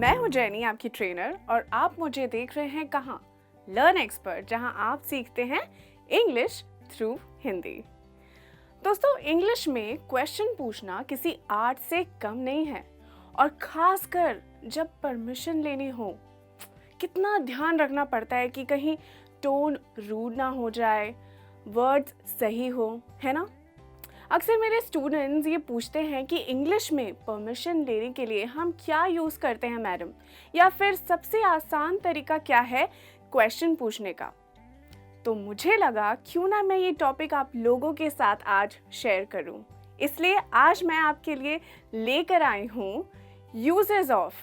मैं हूं जैनी, आपकी ट्रेनर, और आप मुझे देख रहे हैं कहाँ? लर्न एक्सपर्ट, जहां आप सीखते हैं इंग्लिश थ्रू हिंदी। दोस्तों, इंग्लिश में क्वेश्चन पूछना किसी आर्ट से कम नहीं है, और खासकर जब परमिशन लेनी हो, कितना ध्यान रखना पड़ता है कि कहीं टोन रूड ना हो जाए, वर्ड्स सही हो, है ना? अक्सर मेरे स्टूडेंट्स ये पूछते हैं कि इंग्लिश में परमिशन लेने के लिए हम क्या यूज़ करते हैं मैडम, या फिर सबसे आसान तरीका क्या है क्वेश्चन पूछने का। तो मुझे लगा क्यों ना मैं ये टॉपिक आप लोगों के साथ आज शेयर करूं। इसलिए आज मैं आपके लिए लेकर आई हूँ uses of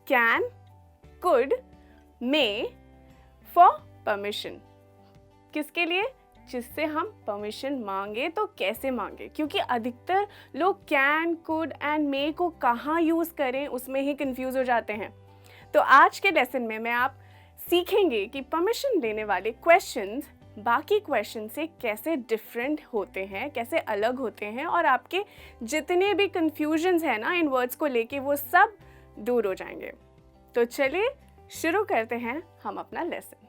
can, could, may for permission. किसके लिए? जिससे हम परमिशन मांगे तो कैसे मांगे, क्योंकि अधिकतर लोग कैन, कुड एंड मे को कहाँ यूज़ करें उसमें ही कंफ्यूज हो जाते हैं। तो आज के लेसन में मैं आप सीखेंगे कि परमिशन लेने वाले क्वेश्चंस बाकी क्वेश्चन से कैसे डिफरेंट होते हैं, कैसे अलग होते हैं, और आपके जितने भी कंफ्यूजन्स हैं ना इन वर्ड्स को लेके, वो सब दूर हो जाएंगे। तो चलिए शुरू करते हैं हम अपना लेसन।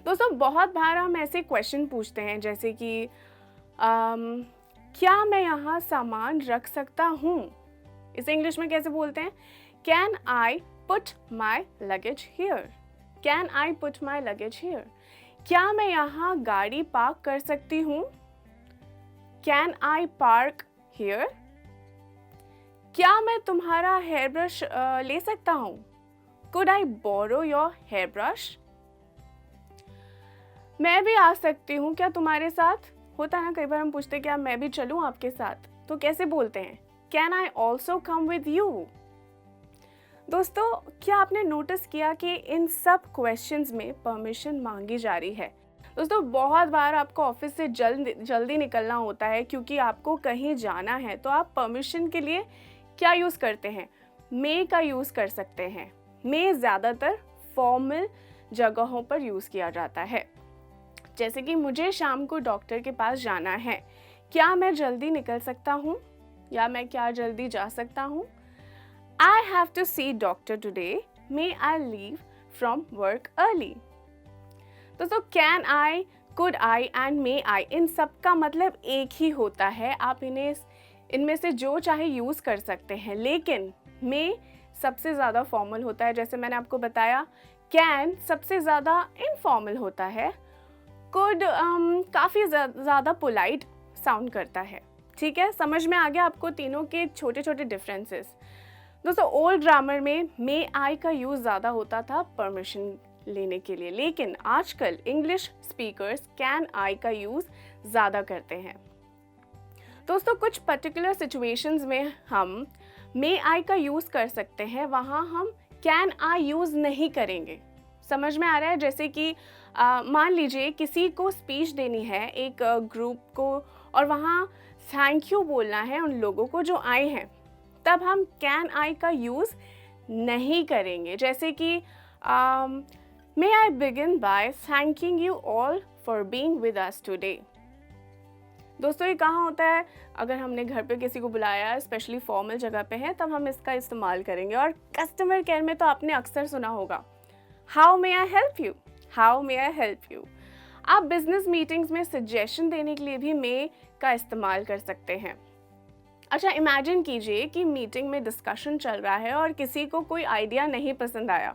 दोस्तों, बहुत बार हम ऐसे क्वेश्चन पूछते हैं जैसे कि क्या मैं यहाँ सामान रख सकता हूँ? इसे इंग्लिश में कैसे बोलते हैं? Can I put my luggage here? Can I put my luggage here? क्या मैं यहाँ गाड़ी पार्क कर सकती हूँ? Can I park here? क्या मैं तुम्हारा हेयर ब्रश ले सकता हूँ? Could I borrow your hair brush? मैं भी आ सकती हूँ क्या तुम्हारे साथ? होता है ना, कई बार हम पूछते हैं क्या मैं भी चलूँ आपके साथ, तो कैसे बोलते हैं? Can I also come with you? दोस्तों, क्या आपने नोटिस किया कि इन सब क्वेश्चंस में परमिशन मांगी जा रही है? दोस्तों, बहुत बार आपको ऑफिस से जल्दी निकलना होता है क्योंकि आपको कहीं जाना है, तो आप परमिशन के लिए क्या यूज़ करते हैं? मे का यूज़ कर सकते हैं। मे ज़्यादातर फॉर्मल जगहों पर यूज़ किया जाता है, जैसे कि मुझे शाम को डॉक्टर के पास जाना है, क्या मैं जल्दी निकल सकता हूँ, या मैं क्या जल्दी जा सकता हूँ? I have to see doctor today, may I leave from work early? दोस्तों, can I, could I and may I, इन सब का मतलब एक ही होता है। आप इनमें से जो चाहे यूज़ कर सकते हैं, लेकिन मे सबसे ज़्यादा फॉर्मल होता है, जैसे मैंने आपको बताया। कैन सबसे ज़्यादा इनफॉर्मल होता है। कुड काफ़ी ज़्यादा पोलाइट साउंड करता है। ठीक है, समझ में आ गया आपको तीनों के छोटे छोटे डिफरेंसेस। दोस्तों, ओल्ड ग्रामर में मे आई का यूज़ ज़्यादा होता था परमिशन लेने के लिए, लेकिन आजकल इंग्लिश स्पीकर्स कैन आई का यूज़ ज़्यादा करते हैं। दोस्तों, कुछ पर्टिकुलर सिचुएशंस में हम मे आई का यूज़ कर सकते हैं, वहाँ हम कैन आई यूज़ नहीं करेंगे। समझ में आ रहा है? जैसे कि मान लीजिए किसी को स्पीच देनी है एक ग्रुप को, और वहाँ थैंक यू बोलना है उन लोगों को जो आए हैं, तब हम कैन आई का यूज़ नहीं करेंगे। जैसे कि may I begin by thanking you all for being with us today. दोस्तों, ये कहाँ होता है? अगर हमने घर पे किसी को बुलाया, स्पेशली फॉर्मल जगह पे है, तब हम इसका इस्तेमाल करेंगे। और कस्टमर केयर में तो आपने अक्सर सुना होगा, how may I help you? How may I help you? आप बिजनेस मीटिंग्स में सजेशन देने के लिए भी मे का इस्तेमाल कर सकते हैं। अच्छा, इमेजिन कीजिए कि मीटिंग में डिस्कशन चल रहा है और किसी को कोई आइडिया नहीं पसंद आया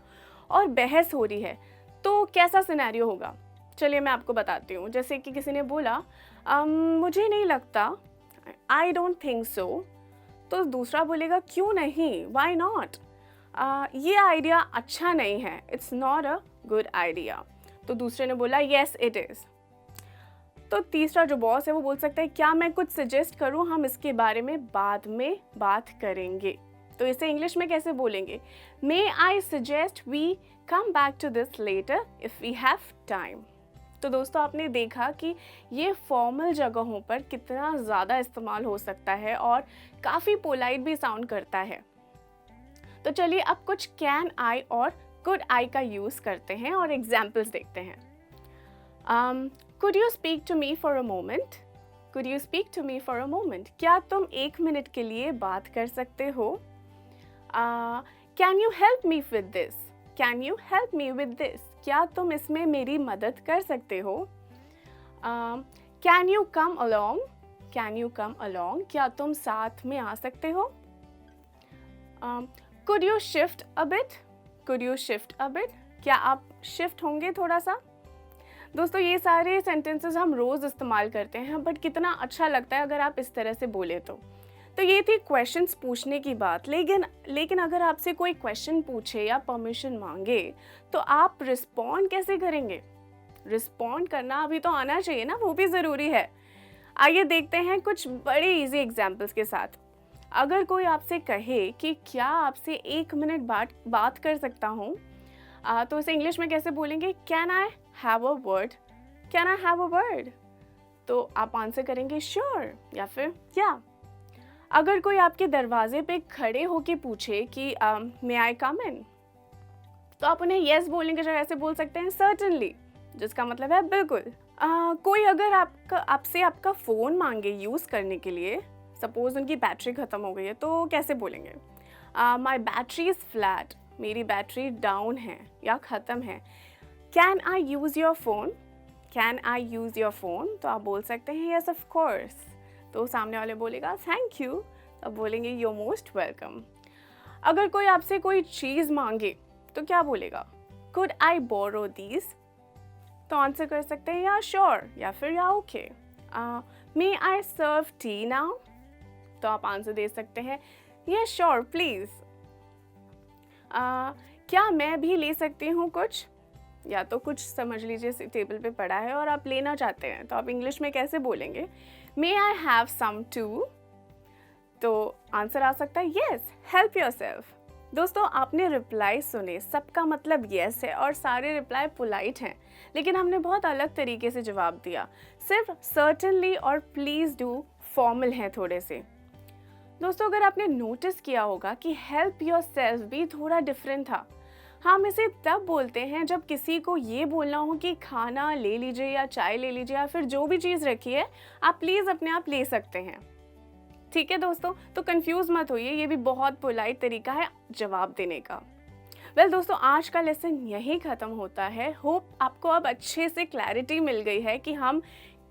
और बहस हो रही है, तो कैसा सिनेरियो होगा? चलिए मैं आपको बताती हूँ। जैसे कि किसी ने बोला मुझे नहीं लगता, आई डोंट थिंक सो, तो दूसरा बोलेगा क्यों नहीं, वाई नॉट? ये आइडिया अच्छा नहीं है, it's not a good idea. तो दूसरे ने बोला येस इट इज़। तो तीसरा जो बॉस है वो बोल सकता है क्या मैं कुछ सजेस्ट करूं, हम इसके बारे में बाद में बात करेंगे। तो इसे इंग्लिश में कैसे बोलेंगे? May I suggest we come back to this letter if we have time. तो दोस्तों, आपने देखा कि ये फॉर्मल जगहों पर कितना ज़्यादा इस्तेमाल हो सकता है और काफ़ी पोलाइट भी साउंड करता है। तो चलिए अब कुछ कैन आई और कुड आई का यूज़ करते हैं और एग्जाम्पल्स देखते हैं। Could you speak to me for a moment? Could you speak to me for a moment? क्या तुम 1 मिनट के लिए बात कर सकते हो? Can you help me with this, can you help me with this, क्या तुम इसमें मेरी मदद कर सकते हो। Can you come along, can you come along, क्या तुम साथ में आ सकते हो। Could you shift a bit, could you shift a bit, क्या आप शिफ्ट होंगे थोड़ा सा। दोस्तों ये सारे सेंटेंसेस हम रोज़ इस्तेमाल करते हैं, बट कितना अच्छा लगता है अगर आप इस तरह से बोले तो ये थी क्वेश्चंस पूछने की बात। लेकिन अगर आपसे कोई क्वेश्चन पूछे या परमिशन मांगे तो आप रिस्पॉन्ड कैसे करेंगे। रिस्पॉन्ड करना अभी तो आना चाहिए ना, वो भी ज़रूरी है। आइए देखते हैं कुछ बड़े इजी एग्जाम्पल्स के साथ। अगर कोई आपसे कहे कि क्या आपसे 1 मिनट बात कर सकता हूँ, तो इसे इंग्लिश में कैसे बोलेंगे, can I have a word, can I have a word. तो आप आंसर करेंगे श्योर या फिर या। अगर कोई आपके दरवाजे पे खड़े होके पूछे कि मे आई कम इन, तो आप उन्हें यस बोलने की जगह ऐसे बोल सकते हैं सर्टेनली, जिसका मतलब है बिल्कुल। कोई अगर आपसे आपका फ़ोन मांगे यूज़ करने के लिए, सपोज़ उनकी बैटरी ख़त्म हो गई है, तो कैसे बोलेंगे, माई बैटरी इज़ फ्लैट, मेरी बैटरी डाउन है या ख़त्म है। Can I use your phone, can I use your phone, तो आप बोल सकते हैं यस ऑफ कोर्स। तो सामने वाले बोलेगा थैंक यू, तो बोलेंगे यू मोस्ट वेलकम। अगर कोई आपसे कोई चीज़ मांगे तो क्या बोलेगा, कुड आई बोरो दीज, तो आंसर कर सकते हैं या श्योर या फिर या ओके। मे आई सर्व टी नाउ, तो आप आंसर दे सकते हैं यस श्योर प्लीज़। क्या मैं भी ले सकती हूँ कुछ, या तो कुछ समझ लीजिए टेबल पे पड़ा है और आप लेना चाहते हैं, तो आप इंग्लिश में कैसे बोलेंगे, may I have some to, तो आंसर आ सकता है यस हेल्प योरसेल्फ। दोस्तों आपने रिप्लाई सुने, सबका मतलब यस है और सारे रिप्लाई पोलाइट हैं, लेकिन हमने बहुत अलग तरीके से जवाब दिया। सिर्फ सर्टेनली और प्लीज़ डू फॉर्मल हैं थोड़े से। दोस्तों अगर आपने नोटिस किया होगा कि हेल्प योरसेल्फ भी थोड़ा डिफरेंट था। हम इसे तब बोलते हैं जब किसी को ये बोलना हो कि खाना ले लीजिए या चाय ले लीजिए या फिर जो भी चीज़ रखी है आप प्लीज़ अपने आप ले सकते हैं। ठीक है दोस्तों, तो कंफ्यूज मत होइए, ये भी बहुत पोलाइट तरीका है जवाब देने का। वेल दोस्तों आज का लेसन यहीं ख़त्म होता है। होप आपको अब अच्छे से क्लैरिटी मिल गई है कि हम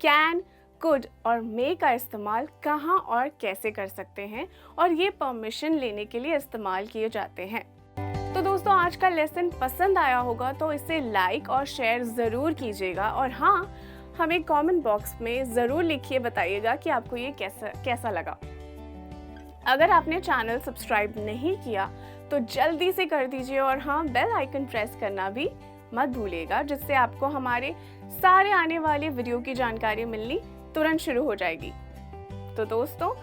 कैन, कुड और मे का इस्तेमाल कहाँ और कैसे कर सकते हैं और ये परमिशन लेने के लिए इस्तेमाल किए जाते हैं। तो दोस्तों आज का लेसन पसंद आया होगा तो इसे लाइक और शेयर ज़रूर कीजिएगा, और हाँ हमें कमेंट बॉक्स में ज़रूर लिखिए, बताइएगा कि आपको ये कैसा लगा। अगर आपने चैनल सब्सक्राइब नहीं किया तो जल्दी से कर दीजिए, और हाँ बेल आइकन प्रेस करना भी मत भूलिएगा, जिससे आपको हमारे सारे आने वाले वीडियो की जानकारी मिलनी तुरंत शुरू हो जाएगी। तो दोस्तों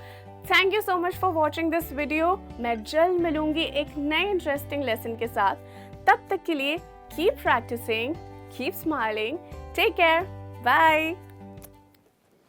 thank you so much for watching this video. मैं जल्द मिलूंगी एक नए इंटरेस्टिंग लेसन के साथ। तब तक के लिए keep practising, keep smiling, take care, bye.